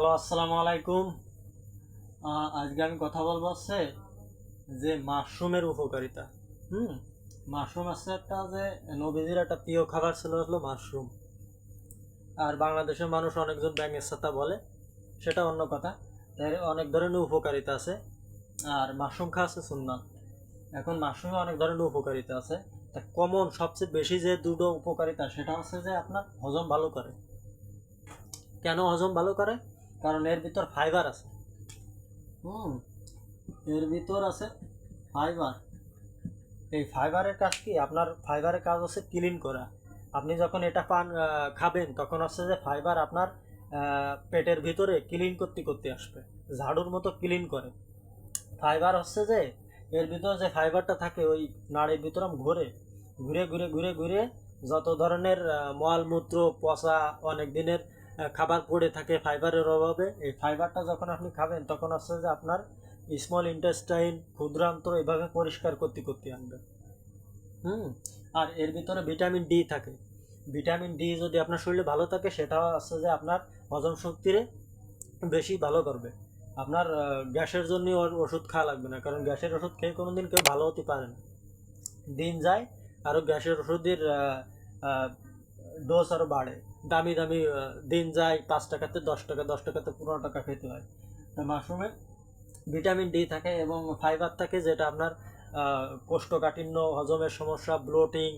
Hello, আসসালামু আলাইকুম। আজকে আমি কথা বলবো হচ্ছে যে মাশরুমের উপকারিতা। হুম মাশরুম আছে একটা যে নবীজির একটা প্রিয় খাবার ছিল হলো মাশরুম। আর বাংলাদেশের মানুষ অনেকজন ব্যাঙের ছাতা বলে, সেটা অন্য কথা। এর অনেক ধরনের উপকারিতা আছে। আর মাশরুম খাওয়া আছে সুন্নাত। এখন মাশরুমে অনেক ধরনের উপকারিতা আছে। তা কমন সবচেয়ে বেশি যে দুটো উপকারিতা সেটা হচ্ছে যে আপনার হজম ভালো করে। কেন হজম ভালো করে? কারণ এর ভিতর ফাইবার আছে। হুম এর ভিতর আছে ফাইবার। এই ফাইবারের কাজ কি? আপনার ফাইবারের কাজ হচ্ছে ক্লিন করা। আপনি যখন এটা খাবেন তখন হচ্ছে যে ফাইবার আপনার পেটের ভিতরে ক্লিন করতে করতে আসবে, ঝাড়ুর মতো ক্লিন করে। ফাইবার হচ্ছে যে এর ভিতরে যে ফাইবারটা থাকে ওই নাড়ির ভিতরে ঘুরে ঘুরে ঘুরে ঘুরে ঘুরে যত ধরনের মলমূত্র পচা অনেক দিনের খাবার পড়ে থাকে ফাইবারের অভাবে, এই ফাইবারটা যখন আপনি খাবেন তখন হচ্ছে যে আপনার স্মল ইন্টেস্টাইন ক্ষুদ্রান্তর এভাবে পরিষ্কার করতে করতে আনবে। হুম আর এর ভিতরে ভিটামিন ডি থাকে। ভিটামিন ডি যদি আপনার শরীরে ভালো থাকে সেটা আছে যে আপনার হজম শক্তিরে বেশি ভালো করবে। আপনার গ্যাসের জন্য ওষুধ খাওয়া লাগবে না, কারণ গ্যাসের ওষুধ খেয়ে কোনোদিন কেউ ভালো হতে পারে না। দিন যায় আরও গ্যাসের ওষুধের ডোজ আরও বাড়ে। দামি দামি দিন যায় 5 টাকাতে 10 টাকা, 10 টাকাতে 15 টাকা খেতে হয়। তো মাশরুমে ভিটামিন ডি থাকে এবং ফাইবার থাকে, যেটা আপনার কোষ্ঠকাঠিন্য, হজমের সমস্যা, ব্লোটিং,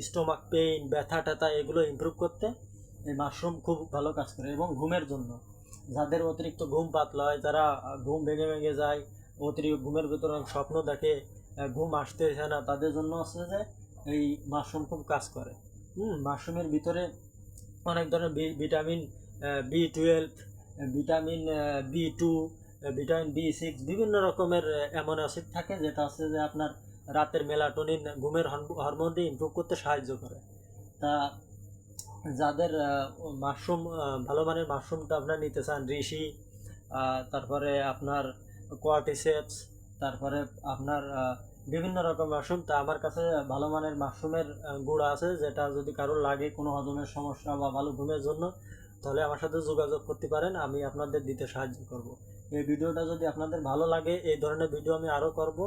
স্টোমাক পেইন, ব্যথা ট্যাথা এগুলো ইমপ্রুভ করতে এই মাশরুম খুব ভালো কাজ করে। এবং ঘুমের জন্য, যাদের অতিরিক্ত ঘুম পাতলা হয়, যারা ঘুম ভেঙে ভেঙে যায়, অতিরিক্ত ঘুমের ভিতরে স্বপ্ন দেখে, ঘুম আসতেছে না, তাদের জন্য হচ্ছে যে এই মাশরুম খুব কাজ করে। মাশরুমের ভিতরে অনেক ধরনের vitamin B 12, vitamin B 2, vitamin B 6, বিভিন্ন রকমের অ্যামাইনো অ্যাসিড থাকে, যেটা হচ্ছে যে আপনার রাতের মেলাটোনিন ঘুমের হরমোনটি ইমপ্রুভ করতে সাহায্য করে। তা যাদের মাশরুম, ভালো মানের মাশরুমটা আপনার নিতে চান, ঋষি, তারপরে আপনার কোয়ার্টিসেপস, তারপরে আপনার বিভিন্ন রকম মাশরুম, তা আমার কাছে ভালো মানের মাশরুমের গুঁড়া আছে, যেটা যদি কারোর লাগে কোনো হজমের সমস্যা বা ভালো ঘুমের জন্য, তাহলে আমার সাথে যোগাযোগ করতে পারেন, আমি আপনাদের দিতে সাহায্য করব। এই ভিডিওটা যদি আপনাদের ভালো লাগে, এই ধরনের ভিডিও আমি আরও করব।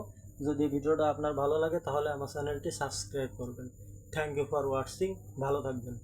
যদি ভিডিওটা আপনার ভালো লাগে তাহলে আমার চ্যানেলটি সাবস্ক্রাইব করবেন। Thank you for watching. ভালো থাকবেন।